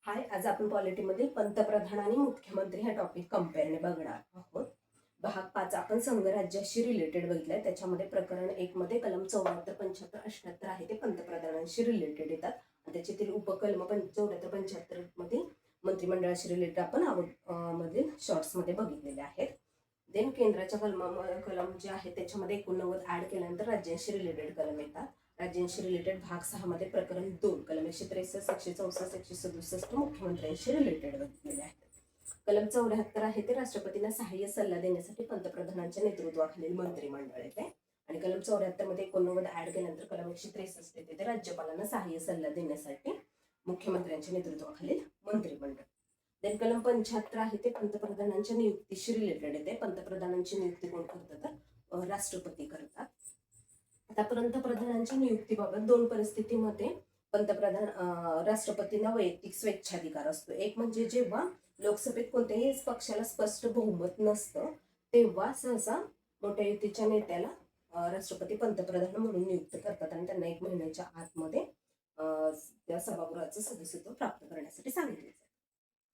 हाय, आज आपण पॉलिटीमधील पंतप्रधान आणि मुख्यमंत्री हा टॉपिक कम्पेअरने बघणार आहोत. भाग 5 आपण संघराज्याशी रिलेटेड बघितलंय. त्याच्यामध्ये प्रकरण 1 मध्ये कलम 74, 75, 78 आहे ते पंतप्रधानांशी रिलेटेड येतात आणि त्याच्यातील उपकलम 74, 75 मध्ये मंत्रिमंडळाशी रिलेटेड आपण मधील शॉर्ट्स मध्ये बघितलेले आहेत. देन केंद्राच्या कलम जे आहे त्याच्यामध्ये 89 ऍड केल्यानंतर राज्यांशी रिलेटेड कलम येतात. राज्यांशी रिलेटेड भाग 6 मध्ये प्रकरण 2 कलम 163, 164, 167 मुख्यमंत्र्यांशी रिलेटेड बघितलेले आहेत. कलम 74 आहे ते राष्ट्रपतींना सहाय्य सल्ला देण्यासाठी पंतप्रधानांच्या नेतृत्वाखालील मंत्रिमंडळ येते आणि कलम 74 मध्ये 89 ऍड केल्यानंतर कलम 163 येते ते राज्यपालांना सहाय्य सल्ला देण्यासाठी मुख्यमंत्र्यांच्या नेतृत्वाखालील मंत्रिमंडळ. देन कलम 75 आहे ते पंतप्रधानांच्या नियुक्तीशी रिलेटेड येते. पंतप्रधानांची नियुक्ती कोण करतात तर राष्ट्रपती करतात. आता पंतप्रधानांच्या नियुक्तीबाबत दोन परिस्थितीमध्ये पंतप्रधान राष्ट्रपतींना वैयक्तिक स्वेच्छाधिकार असतो. एक म्हणजे जेव्हा लोकसभेत कोणत्याही पक्षाला स्पष्ट बहुमत नसतं तेव्हा सहसा मोठ्या युतीच्या नेत्याला राष्ट्रपती पंतप्रधान म्हणून नियुक्त करतात आणि त्यांना 1 महिन्याच्या आतमध्ये त्या सभागृहाचं सदस्यत्व प्राप्त करण्यासाठी सांगितले जाते.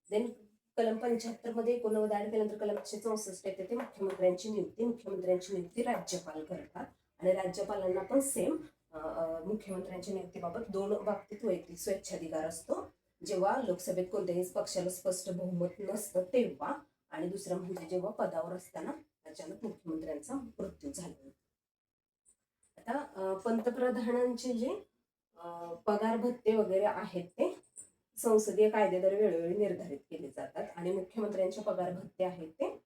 देन कलम 75 मध्ये 89 ऍड केल्यानंतर कलम 164 येते ते मुख्यमंत्र्यांची नियुक्ती राज्यपाल करतात आणि राज्यपालांना पण सेम मुख्यमंत्र्यांच्या नियुक्तीबाबत दोन बाबतीत वैयक्तिक स्वेच्छाधिकार असतो. जेव्हा लोकसभेत कोणत्याही पक्षाला स्पष्ट बहुमत नसतं तेव्हा, आणि दुसरं म्हणजे जेव्हा पदावर असताना अचानक मुख्यमंत्र्यांचा मृत्यू झाला. आता पंतप्रधानांचे जे पगार भत्ते वगैरे आहेत ते संसदीय कायद्याद्वारे वेळोवेळी निर्धारित केले जातात आणि मुख्यमंत्र्यांचे पगार भत्ते आहेत ते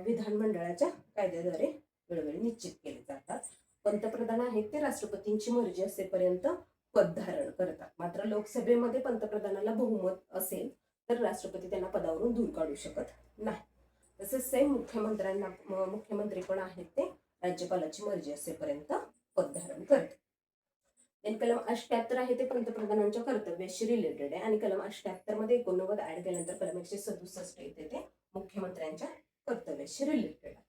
विधानमंडळाच्या कायद्याद्वारे वेळोवेळी निश्चित केले जातात. पंतप्रधान आहेत ते राष्ट्रपतींची मर्जी असेपर्यंत पद धारण करतात. मात्र लोकसभेमध्ये पंतप्रधानाला बहुमत असेल तर राष्ट्रपती त्यांना पदावरून दूर काढू शकत नाही. तसेच सेम मुख्यमंत्री पण आहेत ते राज्यपालाची मर्जी असेपर्यंत पद धारण करतात. कलम 78 आहे ते पंतप्रधानांच्या कर्तव्याशी रिलेटेड आहे आणि कलम 78 मध्ये 89 ऍड केल्यानंतर कलम 167 येते ते मुख्यमंत्र्यांच्या कर्तव्याशी रिलेटेड आहे.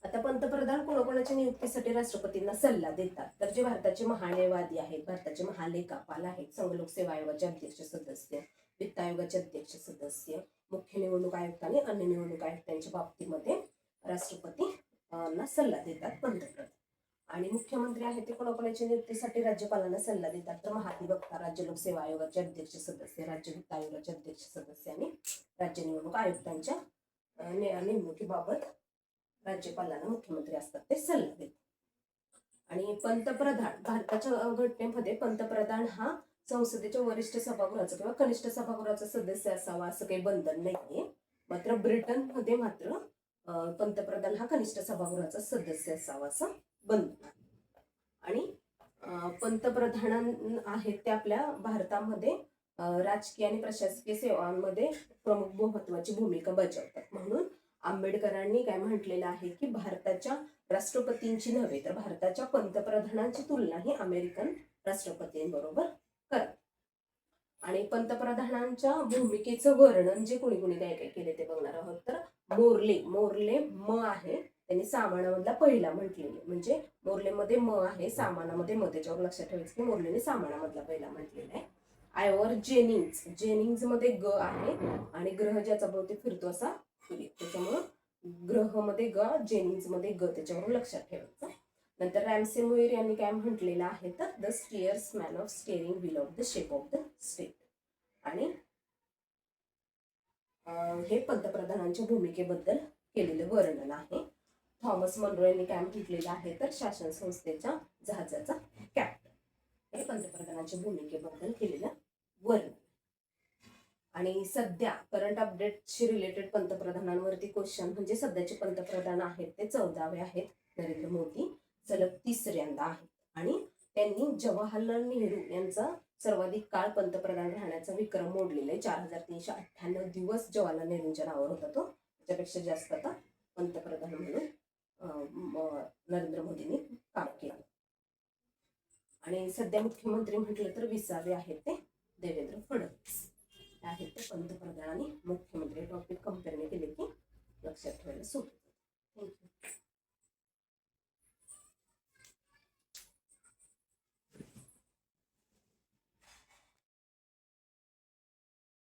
आता पंतप्रधान कोणाकोणाच्या नियुक्तीसाठी राष्ट्रपतींना सल्ला देतात तर जे भारताचे महान्यायवादी आहेत, भारताचे महालेखापाल आहेत, संघ लोकसेवा आयोगाचे अध्यक्ष सदस्य, वित्त आयोगाचे अध्यक्ष सदस्य, मुख्य निवडणूक आयुक्त आणि अन्य निवडणूक आयुक्तांच्या बाबतीमध्ये राष्ट्रपतींना सल्ला देतात पंतप्रधान. आणि मुख्यमंत्री आहेत ते कोणाकोणाच्या नियुक्तीसाठी राज्यपालांना सल्ला देतात तर महाधिवक्ता, राज्य लोकसेवा आयोगाचे अध्यक्ष सदस्य, राज्य वित्त आयोगाचे अध्यक्ष सदस्य आणि राज्य निवडणूक आयुक्तांच्या नेमणुकीबाबत राज्यपालांना मुख्यमंत्री असतात ते सल्ला देतात. आणि पंतप्रधान भारताच्या घटनेमध्ये पंतप्रधान हा संसदेच्या वरिष्ठ सभागृहाचा किंवा कनिष्ठ सभागृहाचा सदस्य असावा असं काही बंधन नाहीये. मात्र ब्रिटनमध्ये मात्र पंतप्रधान हा कनिष्ठ सभागृहाचा सदस्य असावा असं बंधन. आणि पंतप्रधान आहेत ते आपल्या भारतामध्ये राजकीय आणि प्रशासकीय सेवांमध्ये प्रमुख महत्वाची भूमिका बजावतात. म्हणून आंबेडकरांनी काय म्हटलेलं आहे की भारताच्या राष्ट्रपतींची नव्हे तर भारताच्या पंतप्रधानांची तुलना ही अमेरिकन राष्ट्रपतींबरोबर करा. आणि पंतप्रधानांच्या भूमिकेचं वर्णन जे कोणी कोणी काय काय केले ते बघणार आहोत. तर मोर्ले म आहे त्यांनी सामानामधला पहिला म्हटलेले, म्हणजे मोर्लेमध्ये म आहे, सामानामध्ये म, त्याच्यावर लक्षात ठेवायचं की मोर्लेने सामानामधला पहिला म्हटलेला आहे. आयवर जेनिंग्ज मध्ये ग आहे आणि ग्रह ज्याचा भोवती फिरतो असा त्याच्यामुळं ग्रह मध्ये ग, जेनिंग्ज मध्ये ग, त्याच्यावर लक्षात ठेवायचं. नंतर रॅमसे मुयर यांनी काय म्हटलेलं आहे तर the steersman of steering wheel of the shape of the state. आणि हे पंतप्रधानांच्या भूमिकेबद्दल केलेलं वर्णन आहे. थॉमस मनरो यांनी काय म्हटलेलं आहे तर शासन संस्थेच्या जहाजाचा कॅप्टन. हे पंतप्रधानांच्या भूमिकेबद्दल केलेलं वर्णन. आणि सध्या करंट अपडेटशी रिलेटेड पंतप्रधानांवरती क्वेश्चन म्हणजे सध्याचे पंतप्रधान आहेत ते 14वे आहेत नरेंद्र मोदी, सलग 3ऱ्यांदा आहेत आणि त्यांनी जवाहरलाल नेहरू यांचा सर्वाधिक काळ पंतप्रधान राहण्याचा विक्रम मोडलेला आहे. 4398 दिवस जवाहरलाल नेहरूंच्या नावावर होता तो, त्याच्यापेक्षा जास्त आता पंतप्रधान म्हणून नरेंद्र मोदींनी काम केलं. आणि सध्या मुख्यमंत्री म्हटलं तर 20वे आहेत ते देवेंद्र फडणवीस आहेत ते पंतप्रधान आणि मुख्यमंत्री टॉपिक कम्पेअरने केले की लक्षात ठेवायला सोपं. थँक्यू.